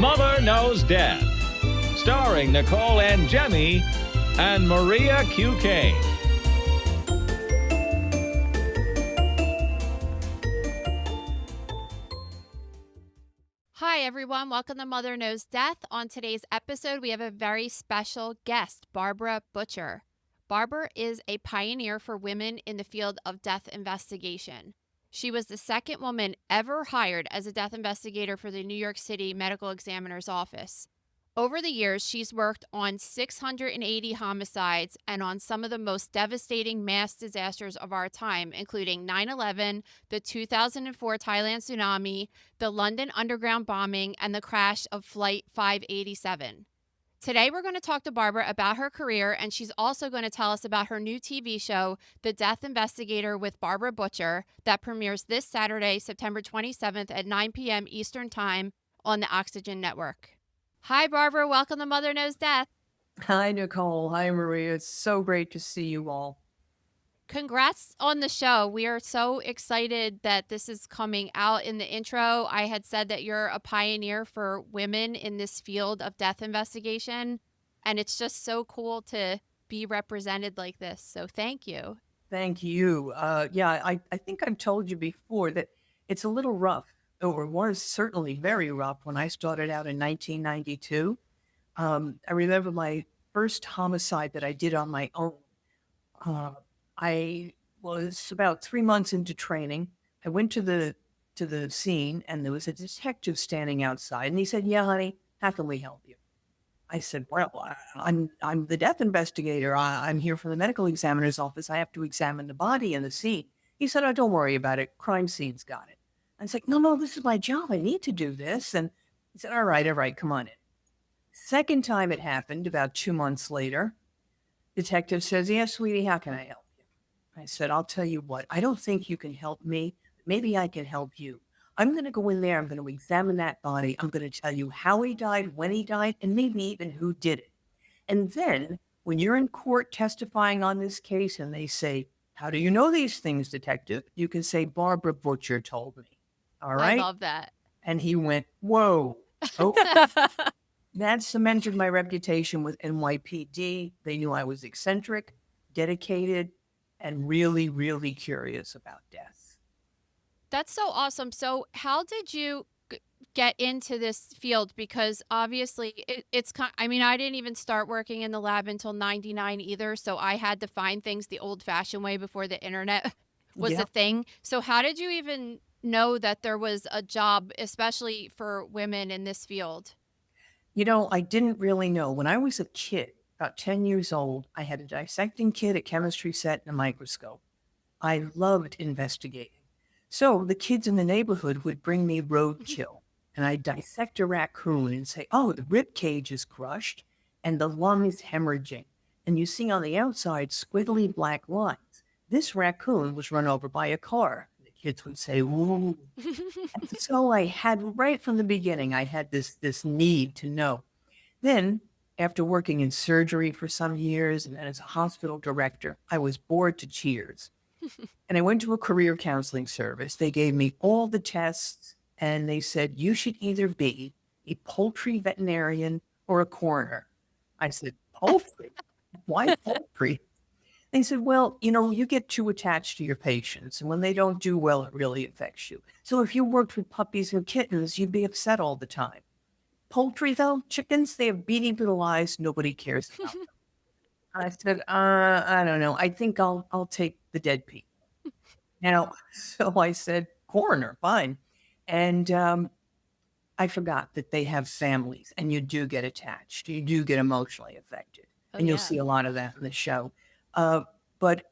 Mother Knows Death, starring Nicole and Jemmy and Maria QK. Hi, everyone. Welcome to Mother Knows Death. On today's episode, we have a very special guest, Barbara Butcher. Barbara is a pioneer for women in the field of death investigation. She was the second woman ever hired as a death investigator for the New York City Medical Examiner's Office. Over the years, she's worked on 680 homicides and on some of the most devastating mass disasters of our time, including 9/11, the 2004 Thailand tsunami, the London Underground bombing, and the crash of Flight 587. Today, we're going to talk to Barbara about her career, and she's also going to tell us about her new TV show, The Death Investigator with Barbara Butcher, that premieres this Saturday, September 27th at 9 p.m. Eastern Time on the Oxygen Network. Hi, Barbara. Welcome to Mother Knows Death. Hi, Nicole. Hi, Maria. It's so great to see you all. Congrats on the show. We are so excited that this is coming out. In the intro, I had said that you're a pioneer for women in this field of death investigation, and it's just so cool to be represented like this. So thank you. Thank you. I think I've told you before that it's a little rough, or was certainly very rough when I started out in 1992. I remember my first homicide that I did on my own. I was about 3 months into training. I went to the scene, and there was a detective standing outside, and he said, "Yeah, honey, how can we help you?" I said, "Well, I'm the death investigator. I'm here from the medical examiner's office. I have to examine the body in the scene." He said, "Oh, don't worry about it. Crime scene's got it." I was like, "No, this is my job. I need to do this." And he said, all right, come on in." Second time it happened, about 2 months later, detective says, "Yes, sweetie, how can I help you?" I said, "I'll tell you what, I don't think you can help me. Maybe I can help you. I'm going to go in there. I'm going to examine that body. I'm going to tell you how he died, when he died, and maybe even who did it. And then when you're in court testifying on this case and they say, 'How do you know these things, detective?' you can say, 'Barbara Butcher told me.'" All right? I love that. And he went, "Whoa." Oh, that cemented my reputation with NYPD. They knew I was eccentric, dedicated, and really, really curious about death. That's so awesome. So how did you get into this field? Because obviously it's kind, I mean, I didn't even start working in the lab until 99 either. So I had to find things the old fashioned way before the internet was a thing. So how did you even know that there was a job, especially for women in this field? You know, I didn't really know. When I was a kid, about 10 years old, I had a dissecting kit, a chemistry set, and a microscope. I loved investigating. So the kids in the neighborhood would bring me roadkill, and I'd dissect a raccoon and say, "Oh, the rib cage is crushed and the lung is hemorrhaging. And you see on the outside squiggly black lines. This raccoon was run over by a car." The kids would say, "Ooh." And so I had, right from the beginning, I had this need to know. Then, after working in surgery for some years and then as a hospital director, I was bored to tears. And I went to a career counseling service. They gave me all the tests, and they said, "You should either be a poultry veterinarian or a coroner." I said, "Poultry? Why poultry?" They said, "Well, you get too attached to your patients, and when they don't do well, it really affects you. So if you worked with puppies and kittens, you'd be upset all the time. Poultry, though, chickens, they have beady little eyes. Nobody cares about them." I said, I don't know. I think I'll take the dead people." Now, so I said, "Coroner, fine." And I forgot that they have families, and you do get attached. You do get emotionally affected. Oh, And you'll yeah. see a lot of that in the show. But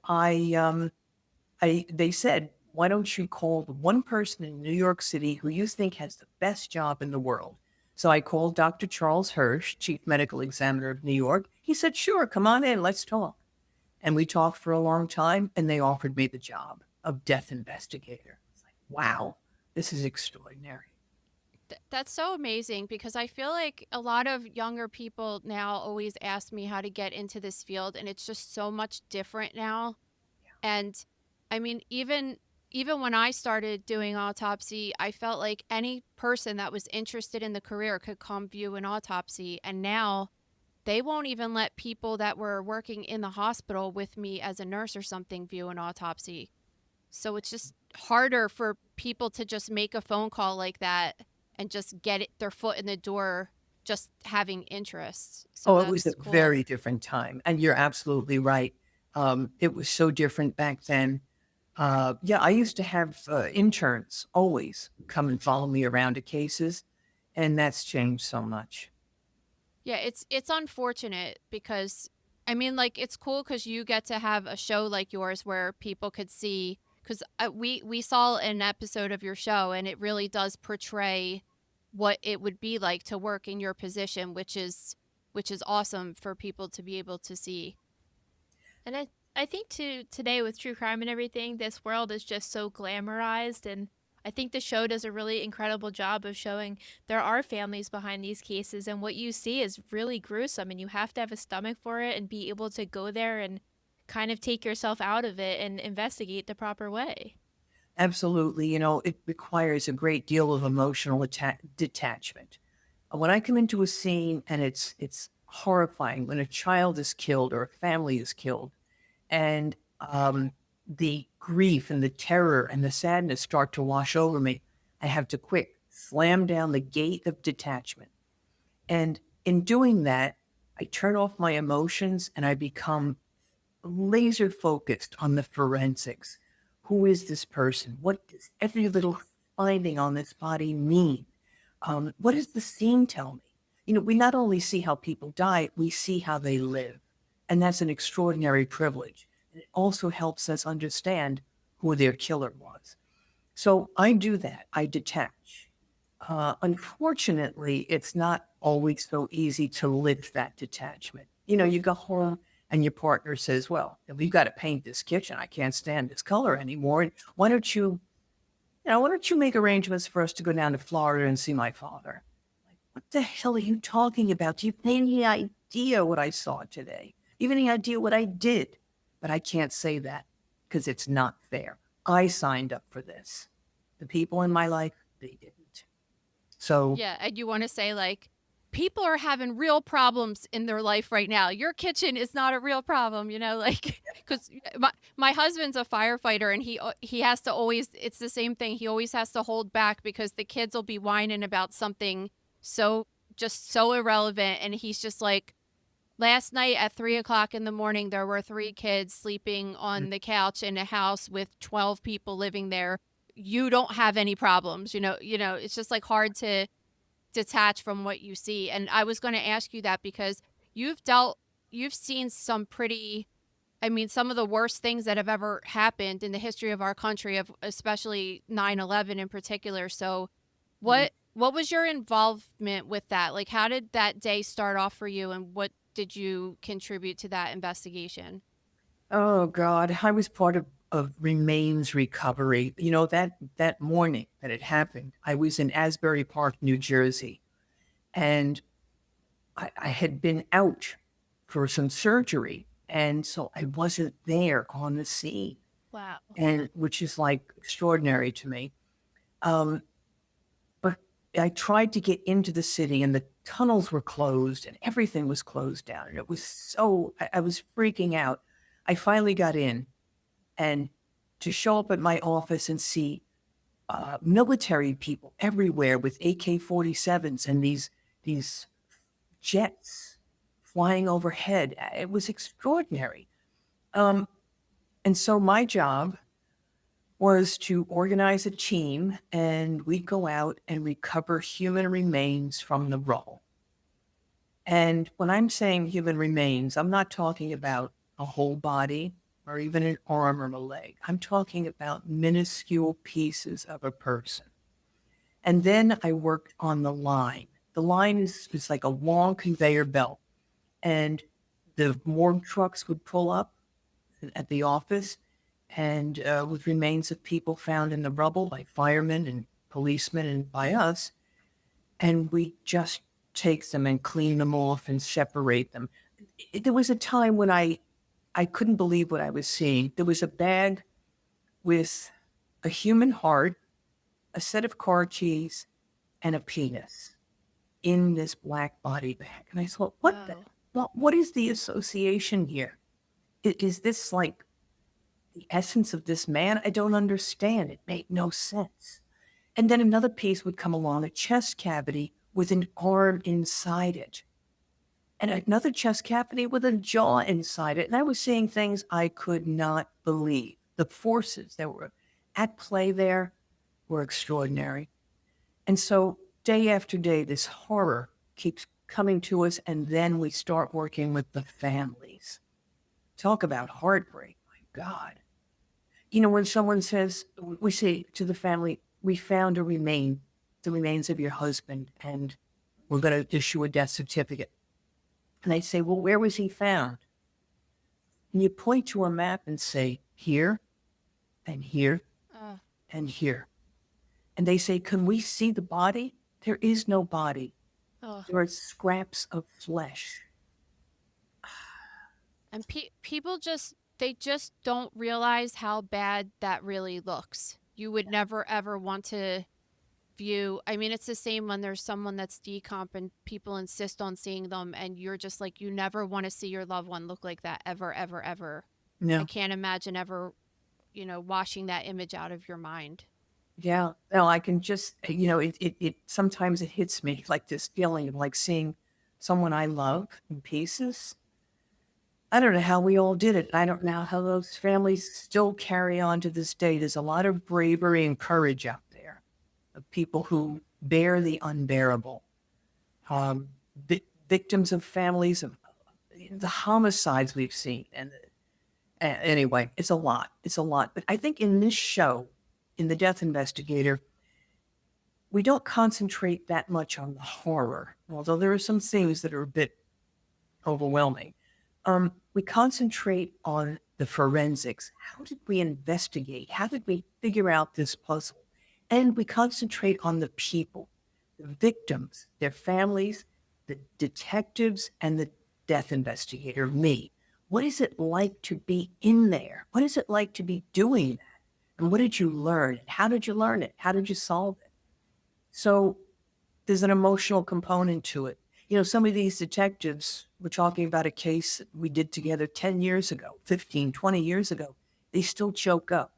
they said, "Why don't you call the one person in New York City who you think has the best job in the world?" So I called Dr. Charles Hirsch, Chief Medical Examiner of New York. He said, "Sure, come on in, let's talk." And we talked for a long time, and they offered me the job of death investigator. It's like, wow, this is extraordinary. That's so amazing, because I feel like a lot of younger people now always ask me how to get into this field, and it's just so much different now. And I mean, even even when I started doing autopsy, I felt like any person that was interested in the career could come view an autopsy. And now they won't even let people that were working in the hospital with me as a nurse or something view an autopsy. So it's just harder for people to just make a phone call like that and just get their foot in the door, just having interest. So Oh, it was a that's cool. very different time, and you're absolutely right. It was so different back then. Yeah, I used to have interns always come and follow me around to cases, and that's changed so much. Yeah, it's unfortunate because I mean, like, it's cool because you get to have a show like yours where people could see. Because we saw an episode of your show and it really does portray what it would be like to work in your position, which is awesome for people to be able to see. And I think too today with true crime and everything, this world is just so glamorized, and I think the show does a really incredible job of showing there are families behind these cases, and what you see is really gruesome, and you have to have a stomach for it and be able to go there and kind of take yourself out of it and investigate the proper way. Absolutely, it requires a great deal of emotional detachment. When I come into a scene and it's horrifying when a child is killed or a family is killed, and the grief and the terror and the sadness start to wash over me, I have to quick slam down the gate of detachment. And in doing that, I turn off my emotions and I become laser focused on the forensics. Who is this person? What does every little finding on this body mean? What does the scene tell me? We not only see how people die, we see how they live. And that's an extraordinary privilege. And it also helps us understand who their killer was. So I do that. I detach. Unfortunately, it's not always so easy to lift that detachment. You go home and your partner says, well, we've got to paint this kitchen. I can't stand this color anymore. And why don't you make arrangements for us to go down to Florida and see my father? Like, what the hell are you talking about? Do you have any idea what I saw today? Do you have any idea what I did? But I can't say that because it's not fair. I signed up for this. The people in my life, they didn't. So Yeah, and you want to say like people are having real problems in their life right now. Your kitchen is not a real problem, like because my husband's a firefighter and he has to always it's the same thing. He always has to hold back because the kids will be whining about something so just so irrelevant, and he's just like, last night at 3 o'clock in the morning, there were three kids sleeping on the couch in a house with 12 people living there. You don't have any problems, it's just like hard to detach from what you see. And I was going to ask you that because you've seen some pretty, I mean, some of the worst things that have ever happened in the history of our country, of especially 9/11 in particular. So what was your involvement with that? Like, how did that day start off for you, and what did you contribute to that investigation? oh God, I was part of remains recovery. That morning that it happened, I was in Asbury Park, New Jersey, and I had been out for some surgery. And so I wasn't there on the scene, Wow. and which is like extraordinary to me. Um, but I tried to get into the city and the tunnels were closed and everything was closed down. And it was I was freaking out. I finally got in, and to show up at my office and see military people everywhere with AK-47s and these jets flying overhead, it was extraordinary. Um, and so my job was to organize a team, and we'd go out and recover human remains from the rubble. And when I'm saying human remains, I'm not talking about a whole body or even an arm or a leg. I'm talking about minuscule pieces of a person. And then I worked on the line. The line is like a long conveyor belt. And the morgue trucks would pull up at the office, and with remains of people found in the rubble by firemen and policemen and by us. And we just take them and clean them off and separate them. There was a time when I couldn't believe what I was seeing. There was a bag with a human heart, a set of car keys, and a penis in this black body bag. And I thought, Whoa. what is the association here? Is this like the essence of this man? I don't understand. It made no sense. And then another piece would come along, a chest cavity with an arm inside it, and another chest cavity with a jaw inside it. And I was seeing things I could not believe. The forces that were at play there were extraordinary. And so day after day, this horror keeps coming to us, and then we start working with the families. Talk about heartbreak, my God. You know, when someone says, we say to the family, we found the remains of your husband, and we're going to issue a death certificate. And they say, well, where was he found? And you point to a map and say, here, and here, and here. And they say, can we see the body? There is no body. Oh. There are scraps of flesh. And people they just don't realize how bad that really looks. You would never, ever want to view. I mean, it's the same when there's someone that's decomp and people insist on seeing them, and you're just like, you never want to see your loved one look like that ever, ever, ever. No. I can't imagine ever, washing that image out of your mind. Yeah. No, I can just, it sometimes it hits me like this feeling of like seeing someone I love in pieces. I don't know how we all did it. I don't know how those families still carry on to this day. There's a lot of bravery and courage out there of people who bear the unbearable. Victims of families of the homicides we've seen. And anyway, it's a lot. It's a lot. But I think in this show, in The Death Investigator, we don't concentrate that much on the horror, although there are some things that are a bit overwhelming. We concentrate on the forensics. How did we investigate? How did we figure out this puzzle? And we concentrate on the people, the victims, their families, the detectives, and the death investigator, me. What is it like to be in there? What is it like to be doing that? And what did you learn? How did you learn it? How did you solve it? So there's an emotional component to it. Some of these detectives, we're talking about a case that we did together 10 years ago, 15, 20 years ago. They still choke up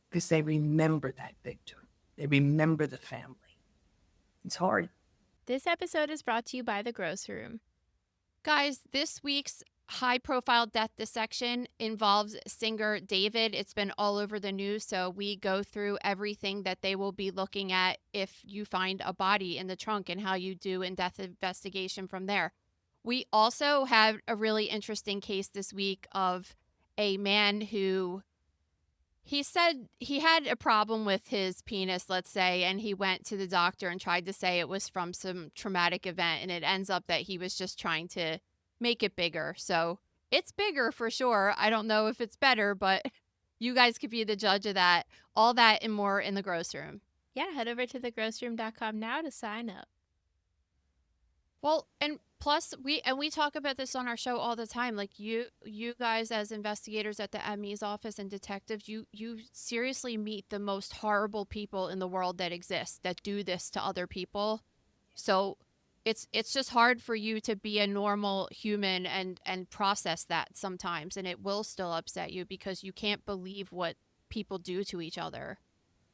because they remember that victim. They remember the family. It's hard. This episode is brought to you by The Gross Room. Guys, this week's high-profile death dissection involves singer David. It's been all over the news, so we go through everything that they will be looking at if you find a body in the trunk and how you do in death investigation from there. We also have a really interesting case this week of a man who he said he had a problem with his penis, let's say, and he went to the doctor and tried to say it was from some traumatic event, and it ends up that he was just trying to make it bigger. So it's bigger for sure. I don't know if it's better, but you guys could be the judge of that. All that and more in The Gross Room. Yeah, head over to thegrossroom.com now to sign up. Well, and plus we talk about this on our show all the time. Like you guys as investigators at the ME's office and detectives, you seriously meet the most horrible people in the world that exist that do this to other people. So it's just hard for you to be a normal human and process that sometimes, and it will still upset you because you can't believe what people do to each other.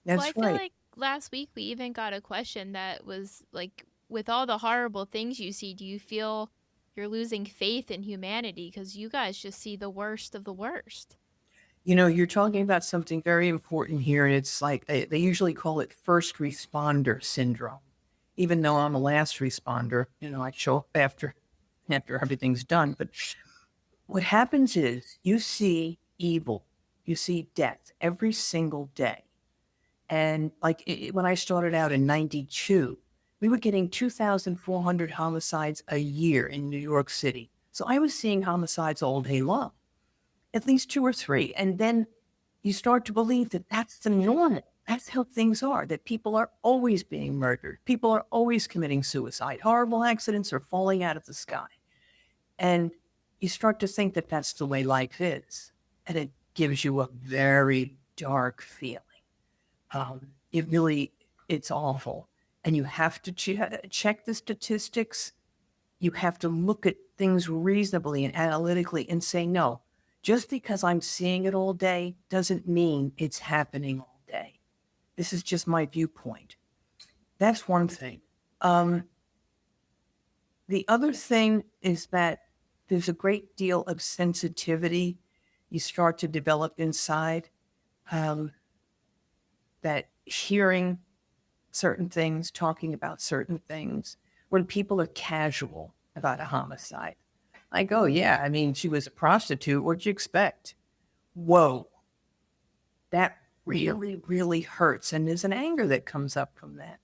That's I right. feel like last week we even got a question that was like, with all the horrible things you see, do you feel you're losing faith in humanity because you guys just see the worst of the worst? You're talking about something very important here, and it's like they usually call it first responder syndrome. Even though I'm a last responder, I show up after everything's done. But what happens is you see evil, you see death every single day. And like when I started out in 92, we were getting 2,400 homicides a year in New York City. So I was seeing homicides all day long, at least 2 or 3. And then you start to believe that that's the norm. That's how things are, that people are always being murdered. People are always committing suicide. Horrible accidents are falling out of the sky. And you start to think that that's the way life is. And it gives you a very dark feeling. It really, it's awful. And you have to check the statistics. You have to look at things reasonably and analytically and say, no, just because I'm seeing it all day doesn't mean it's happening all day. This is just my viewpoint. That's one thing. The other thing is that there's a great deal of sensitivity you start to develop inside, that hearing certain things, talking about certain things, when people are casual about a homicide. Like, oh, yeah, I mean, she was a prostitute. What'd you expect? Whoa, that really, really hurts. And there's an anger that comes up from that.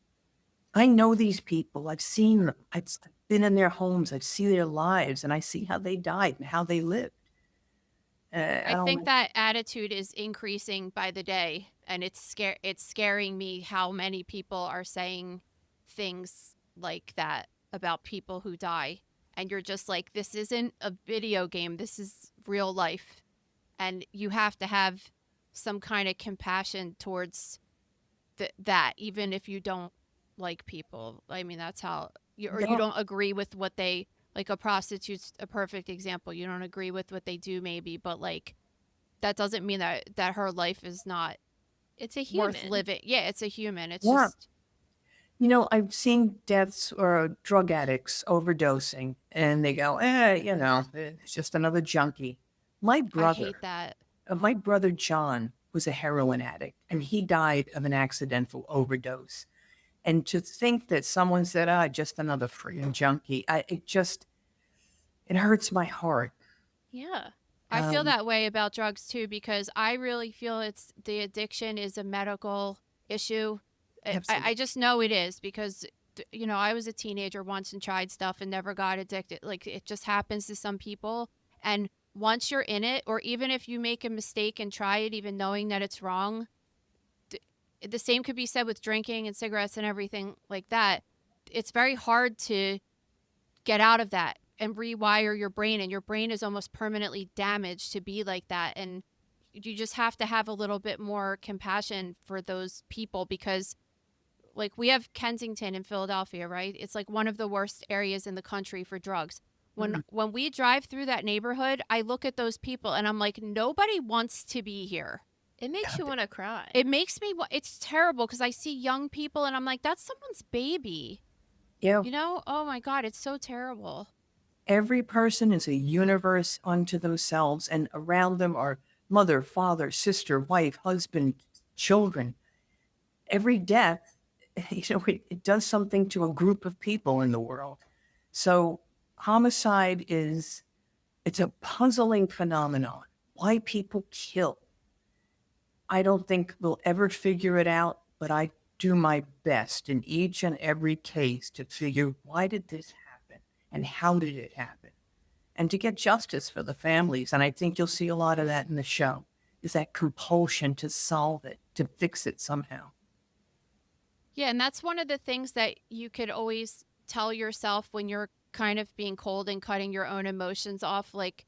I know these people. I've seen them. I've been in their homes. I see their lives, and I see how they died and how they lived. I think that attitude is increasing by the day, and it's scaring me how many people are saying things like that about people who die. And you're just like, this isn't a video game. This is real life. And you have to have some kind of compassion towards that, even if you don't like people. I mean, that's how you don't agree with what they, like a prostitute's a perfect example. You don't agree with what they do maybe, but like that doesn't mean that her life is not It's a human. worth living. Yeah, it's a human. It's Yeah. just I've seen deaths or drug addicts overdosing, and they go, it's just another junkie. My I brother, hate that. my brother John was a heroin addict, and he died of an accidental overdose. And to think that someone said, just another freaking junkie, it hurts my heart. Yeah. I feel that way about drugs too, because I really feel the addiction is a medical issue. I just know it is because, I was a teenager once and tried stuff and never got addicted. Like it just happens to some people. And once you're in it, or even if you make a mistake and try it, even knowing that it's wrong, the same could be said with drinking and cigarettes and everything like that. It's very hard to get out of that and rewire your brain, and your brain is almost permanently damaged to be like that. And you just have to have a little bit more compassion for those people, because like we have Kensington in Philadelphia, right? It's like one of the worst areas in the country for drugs. When we drive through that neighborhood, I look at those people and I'm like, nobody wants to be here. It makes you want to cry. It makes me, it's terrible because I see young people and I'm like, that's someone's baby. Yeah. Oh my God, it's so terrible. Every person is a universe unto themselves, and around them are mother, father, sister, wife, husband, children. Every death, it does something to a group of people in the world. So homicide it's a puzzling phenomenon. Why people kill. I don't think we'll ever figure it out, but I do my best in each and every case to figure, why did this happen and how did it happen? And to get justice for the families. And I think you'll see a lot of that in the show, is that compulsion to solve it, to fix it somehow. Yeah, and that's one of the things that you could always tell yourself when you're kind of being cold and cutting your own emotions off. Like,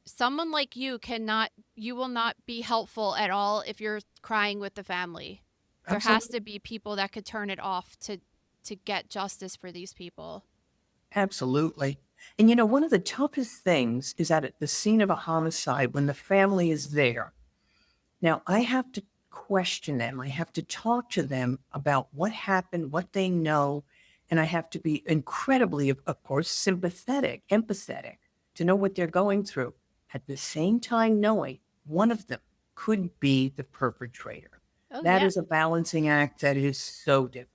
someone like you will not be helpful at all if you're crying with the family. There has to be people that could turn it off to get justice for these people. Absolutely. And one of the toughest things is at the scene of a homicide, when the family is there. Now, I have to question them. I have to talk to them about what happened, what they know, and I have to be incredibly, of course, sympathetic, empathetic, to know what they're going through. At the same time, knowing one of them could be the perpetrator. That is a balancing act that is so difficult.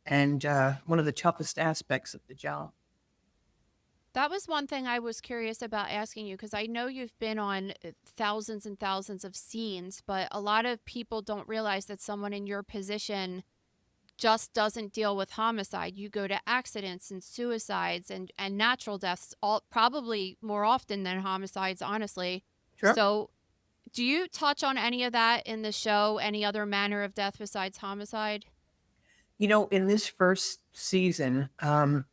And one of the toughest aspects of the job. That was one thing I was curious about asking you, because I know you've been on thousands and thousands of scenes, but a lot of people don't realize that someone in your position just doesn't deal with homicide. You go to accidents and suicides and natural deaths, all probably more often than homicides, honestly. Sure. So do you touch on any of that in the show, any other manner of death besides homicide? In this first season,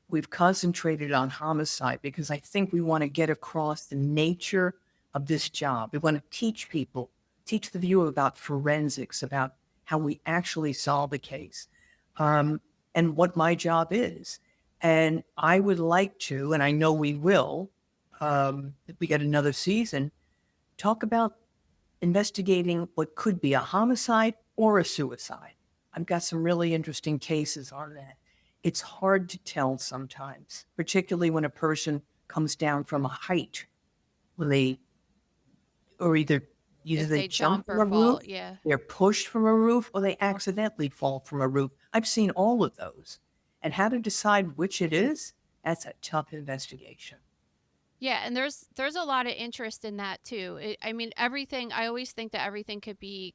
we've concentrated on homicide because I think we want to get across the nature of this job. We want to teach the viewer about forensics, about how we actually solve a case, and what my job is. And I would like to, and I know we will, if we get another season, talk about investigating what could be a homicide or a suicide. I've got some really interesting cases on that. It's hard to tell sometimes, particularly when a person comes down from a height, when they, or either If they they jump jump from or a roof, fall, yeah. they're pushed from a roof, or they accidentally fall from a roof. I've seen all of those. And how to decide which it is, that's a tough investigation. Yeah, and there's a lot of interest in that too. I mean, everything. I always think that everything could be,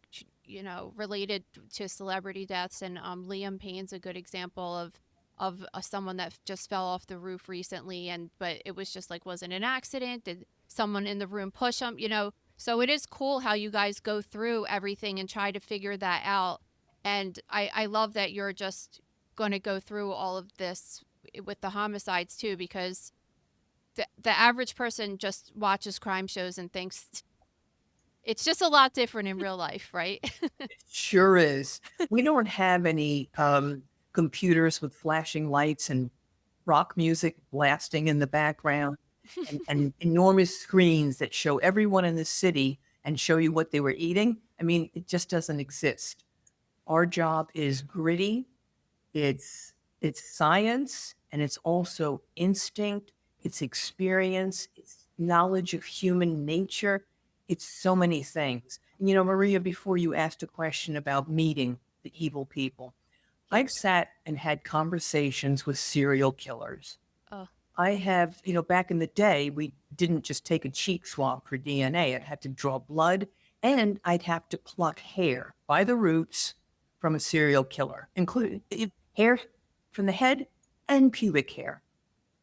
related to celebrity deaths. And Liam Payne's a good example of someone that just fell off the roof recently, and but it was just like, wasn't an accident? Did someone in the room push him? So it is cool how you guys go through everything and try to figure that out. And I love that you're just going to go through all of this with the homicides too, because the average person just watches crime shows and thinks it's just a lot different in real life, right? Sure is. We don't have any computers with flashing lights and rock music blasting in the background, and enormous screens that show everyone in the city and show you what they were eating. I mean, it just doesn't exist. Our job is gritty. It's science, and it's also instinct, it's experience, it's knowledge of human nature. It's so many things. Maria, before you asked a question about meeting the evil people, I've Yes. sat and had conversations with serial killers. Oh, I have, back in the day, we didn't just take a cheek swab for DNA. I'd have to draw blood, and I'd have to pluck hair by the roots from a serial killer, including hair from the head and pubic hair.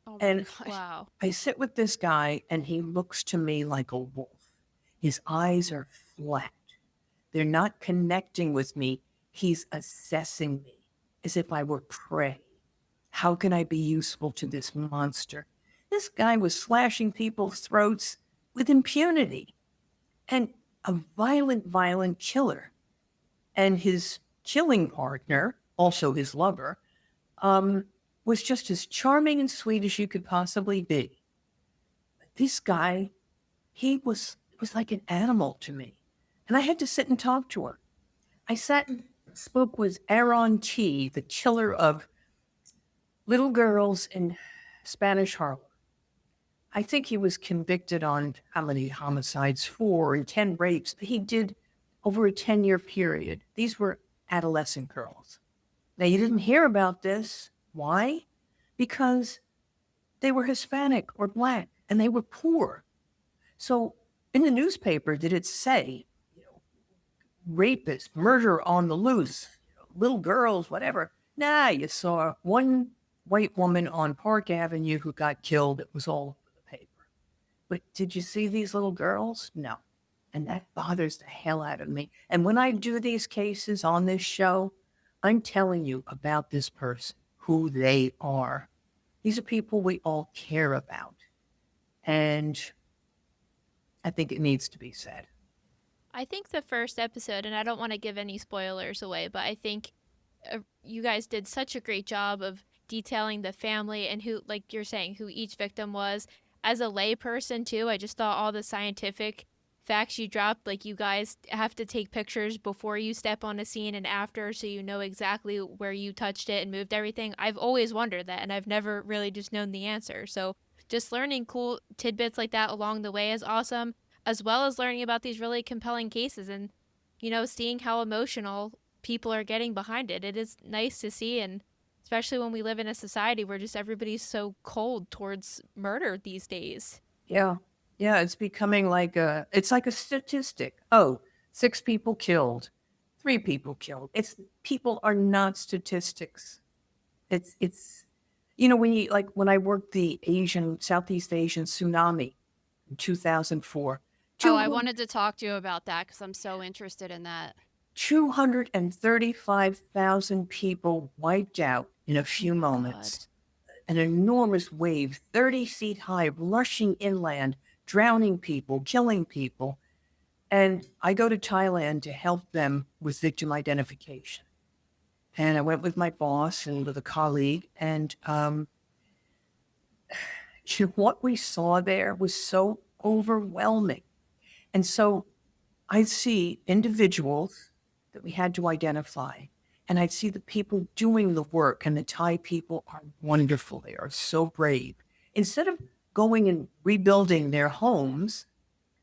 oh my And God. Wow. I sit with this guy, and he looks to me like a wolf. His eyes are flat. They're not connecting with me. He's assessing me as if I were prey. How can I be useful to this monster? This guy was slashing people's throats with impunity, and a violent, violent killer. And his killing partner, also his lover, was just as charming and sweet as you could possibly be. But this guy, he was like an animal to me. And I had to sit and talk to him. I sat and spoke with Aaron T., the killer of little girls in Spanish Harlem. I think he was convicted on how many homicides, 4 and 10 rapes. He did over a 10-year period. These were adolescent girls. Now, you didn't hear about this. Why? Because they were Hispanic or Black and they were poor. So in the newspaper, did it say, rapist, murder on the loose, little girls, whatever? Nah, you saw one white woman on Park Avenue who got killed. It was all over the paper. But did you see these little girls? No. And that bothers the hell out of me. And when I do these cases on this show, I'm telling you about this person, who they are. These are people we all care about. And I think it needs to be said. I think the first episode, and I don't want to give any spoilers away, but I think you guys did such a great job of detailing the family and who, like you're saying, who each victim was. As a layperson, too, I just thought all the scientific facts you dropped, like you guys have to take pictures before you step on a scene and after, so you know exactly where you touched it and moved everything. I've always wondered that, and I've never really just known the answer. So just learning cool tidbits like that along the way is awesome, as well as learning about these really compelling cases and, seeing how emotional people are getting behind it. It is nice to see, and especially when we live in a society where just everybody's so cold towards murder these days. Yeah. Yeah, it's becoming it's like a statistic. Oh, 6 people killed, 3 people killed. People are not statistics. It's when I worked the Southeast Asian tsunami in 2004, Oh, I wanted to talk to you about that because I'm so interested in that. 235,000 people wiped out in a few moments. An enormous wave, 30 feet high, rushing inland, drowning people, killing people. And I go to Thailand to help them with victim identification. And I went with my boss and with a colleague. And what we saw there was so overwhelming. And so I see individuals that we had to identify, and I'd see the people doing the work, and the Thai people are wonderful. They are so brave. Instead of going and rebuilding their homes,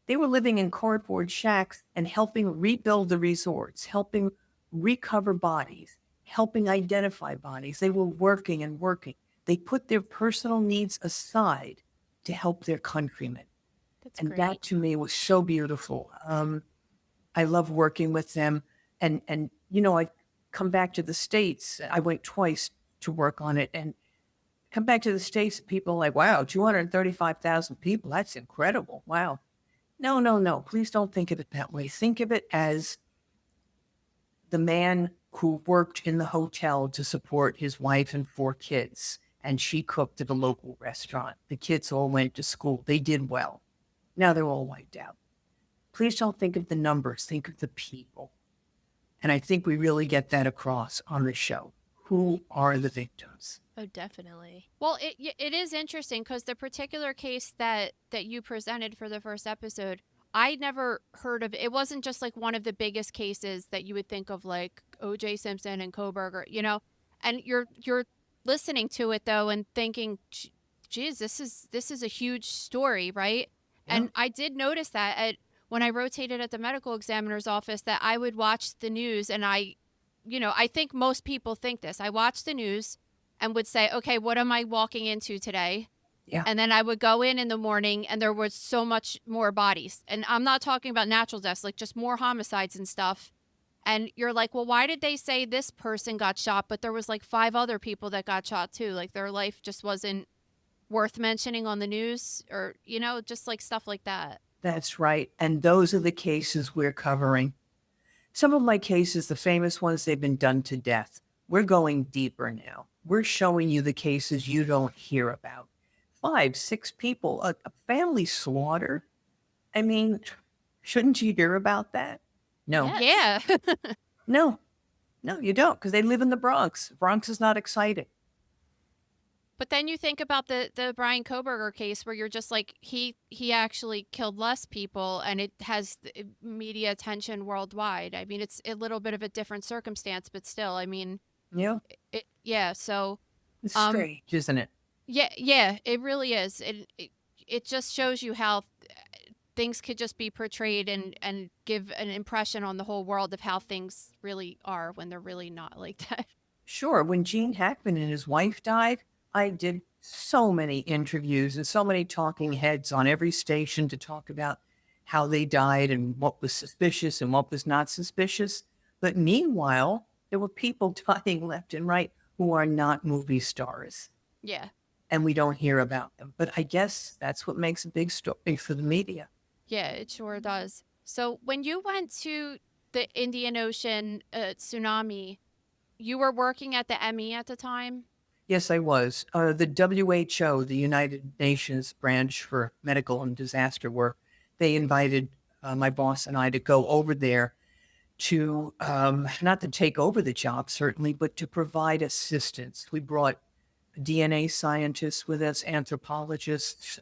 they were living in cardboard shacks and helping rebuild the resorts, helping recover bodies, helping identify bodies. They were working and working. They put their personal needs aside to help their countrymen. That's And great. that to me was so beautiful. I love working with them. And I come back to the States. I went twice to work on it, and come back to the States. People are like, wow, 235,000 people. That's incredible. Wow. No, no, no. Please don't think of it that way. Think of it as the man who worked in the hotel to support his wife and 4 kids, and she cooked at a local restaurant. The kids all went to school. They did well. Now they're all wiped out. Please don't think of the numbers. Think of the people. And I think we really get that across on the show. Who are the victims? Oh, definitely. Well, it is interesting because the particular case that you presented for the first episode, I never heard of. It wasn't just like one of the biggest cases that you would think of, like O.J. Simpson and Koberger, And you're listening to it though and thinking, geez, this is a huge story, right? Yeah. And I did notice that when I rotated at the medical examiner's office, that I would watch the news, and I think most people think this. I watch the news and would say, okay, what am I walking into today? Yeah. And then I would go in the morning, and there was so much more bodies. And I'm not talking about natural deaths, like just more homicides and stuff. And you're like, well, why did they say this person got shot, but there was like 5 other people that got shot too? Like their life just wasn't worth mentioning on the news, or, just like stuff like that. That's right. And those are the cases we're covering. Some of my cases, the famous ones, they've been done to death. We're going deeper now. We're showing you the cases you don't hear about. 5, 6 people, a family slaughtered. I mean, shouldn't you hear about that? No. Yes. Yeah. No, you don't, because they live in the Bronx. Bronx is not exciting. But then you think about the Brian Koberger case, where you're just like, he actually killed less people, and it has media attention worldwide. I mean, it's a little bit of a different circumstance, but still, I mean, Yeah, yeah. So it's strange, isn't it? yeah, it really is. It just shows you how things could just be portrayed and give an impression on the whole world of how things really are when they're really not like that. Sure. When Gene Hackman and his wife died, I did so many interviews and so many talking heads on every station to talk about how they died and what was suspicious and what was not suspicious. But meanwhile, there were people dying left and right who are not movie stars, Yeah. and we don't hear about them. But I guess that's what makes a big story for the media. Yeah, it sure does. So when you went to the Indian Ocean tsunami, you were working at the ME at the time? Yes, I was. The WHO, the United Nations branch for medical and disaster work, they invited my boss and I to go over there to, not to take over the job, certainly, but to provide assistance. We brought DNA scientists with us, anthropologists,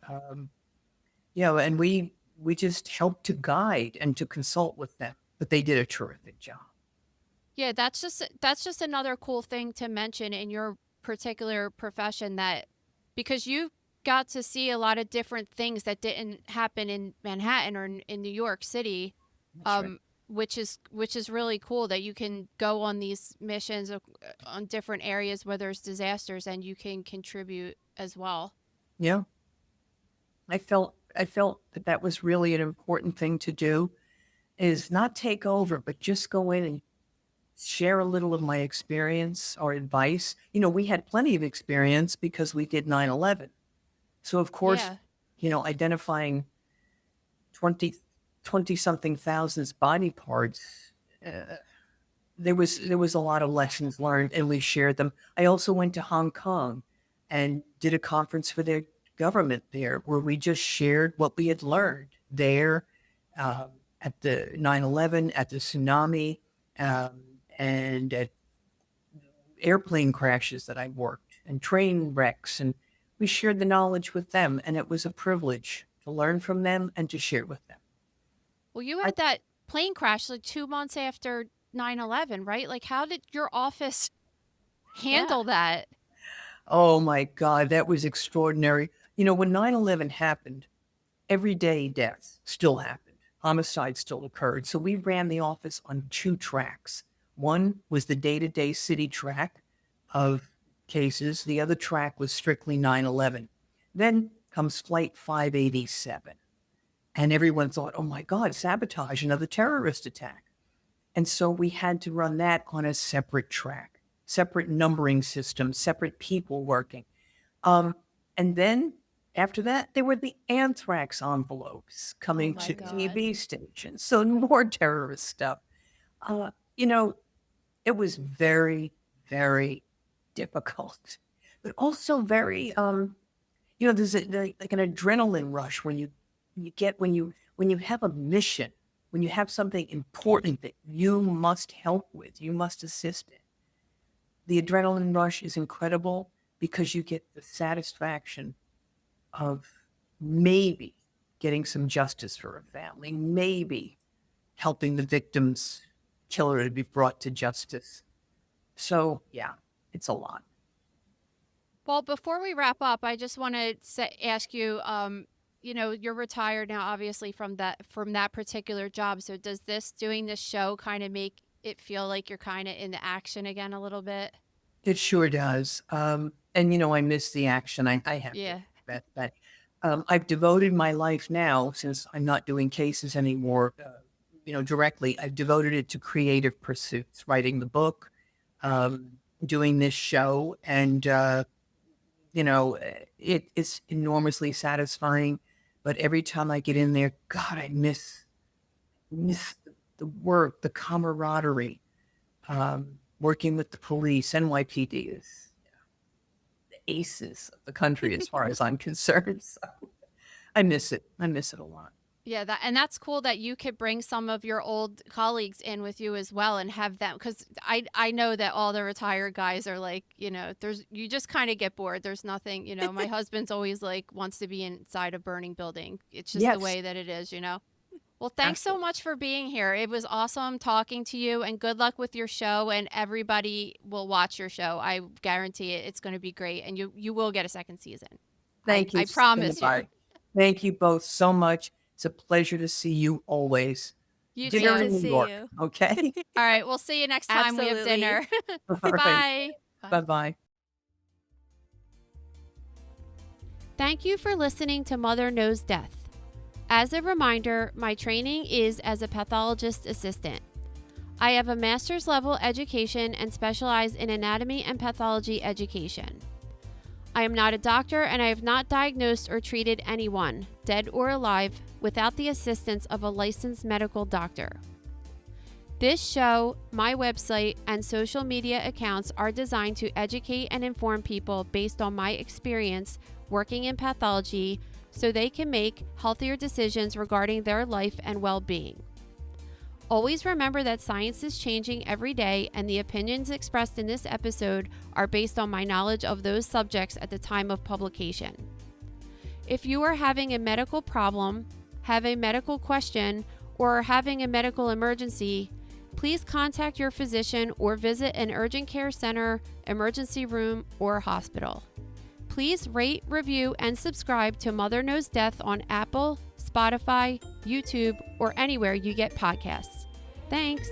and we just helped to guide and to consult with them. But they did a terrific job. Yeah, that's just another cool thing to mention in your particular profession, that because you got to see a lot of different things that didn't happen in Manhattan or in New York City, That's right. which is really cool that you can go on these missions on different areas where there's disasters, and you can contribute as well. Yeah. I felt that was really an important thing to do, is not take over, but just go in and share a little of my experience or advice. We had plenty of experience because we did 9/11. So of course, Yeah. Identifying 20 something thousands body parts, there was a lot of lessons learned, and we shared them. I also went to Hong Kong and did a conference for their government there, where we just shared what we had learned there, at the 9/11, at the tsunami, and at airplane crashes that I worked and train wrecks. And we shared the knowledge with them. And it was a privilege to learn from them and to share with them. Well, you had that plane crash like 2 months after 9/11, right? Like, how did your office handle that? Oh my God, that was extraordinary. When 9/11 happened, everyday deaths still happened. Homicides still occurred. So we ran the office on 2 tracks. One was the day-to-day city track of cases. The other track was strictly 9/11. Then comes Flight 587. And everyone thought, oh my God, sabotage, another terrorist attack. And so we had to run that on a separate track, separate numbering system, separate people working. And then after that, there were the anthrax envelopes coming Oh my to God. TV stations. So more terrorist stuff. You know, it was very, very difficult, but also very, there's like an adrenaline rush when you get, when you have a mission, when you have something important that you must help with, you must assist in. The adrenaline rush is incredible because you get the satisfaction of maybe getting some justice for a family, maybe helping the victim's killer to be brought to justice. So, yeah, it's a lot. Well, before we wrap up, I just want to ask you, you're retired now, obviously, from that particular job. So does doing this show kind of make it feel like you're kind of in the action again a little bit? It sure does. And, I miss the action. I have Yeah. to admit that. I've devoted my life now, since I'm not doing cases anymore, directly. I've devoted it to creative pursuits, writing the book, doing this show. And, it is enormously satisfying. But every time I get in there, God, I miss the work, the camaraderie, working with the police. NYPD is the aces of the country as far as I'm concerned. So I miss it. I miss it a lot. Yeah, and that's cool that you could bring some of your old colleagues in with you as well and have them, because I know that all the retired guys are like, you just kind of get bored. There's nothing, my husband's always like wants to be inside a burning building. It's just the way that it is, Well, thanks so much for being here. It was awesome talking to you, and good luck with your show, and everybody will watch your show. I guarantee it. It's going to be great, and you will get a second season. Thank you. I promise you. Thank you both so much. It's a pleasure to see you always. You Dinner too. in New York, okay? All right, we'll see you next time we have dinner. Bye. Bye-bye. Thank you for listening to Mother Knows Death. As a reminder, my training is as a pathologist assistant. I have a master's level education and specialize in anatomy and pathology education. I am not a doctor, and I have not diagnosed or treated anyone, dead or alive, without the assistance of a licensed medical doctor. This show, my website, and social media accounts are designed to educate and inform people based on my experience working in pathology so they can make healthier decisions regarding their life and well-being. Always remember that science is changing every day, and the opinions expressed in this episode are based on my knowledge of those subjects at the time of publication. If you are having a medical problem, have a medical question, or are having a medical emergency, please contact your physician or visit an urgent care center, emergency room, or hospital. Please rate, review, and subscribe to Mother Knows Death on Apple, Spotify, YouTube, or anywhere you get podcasts. Thanks.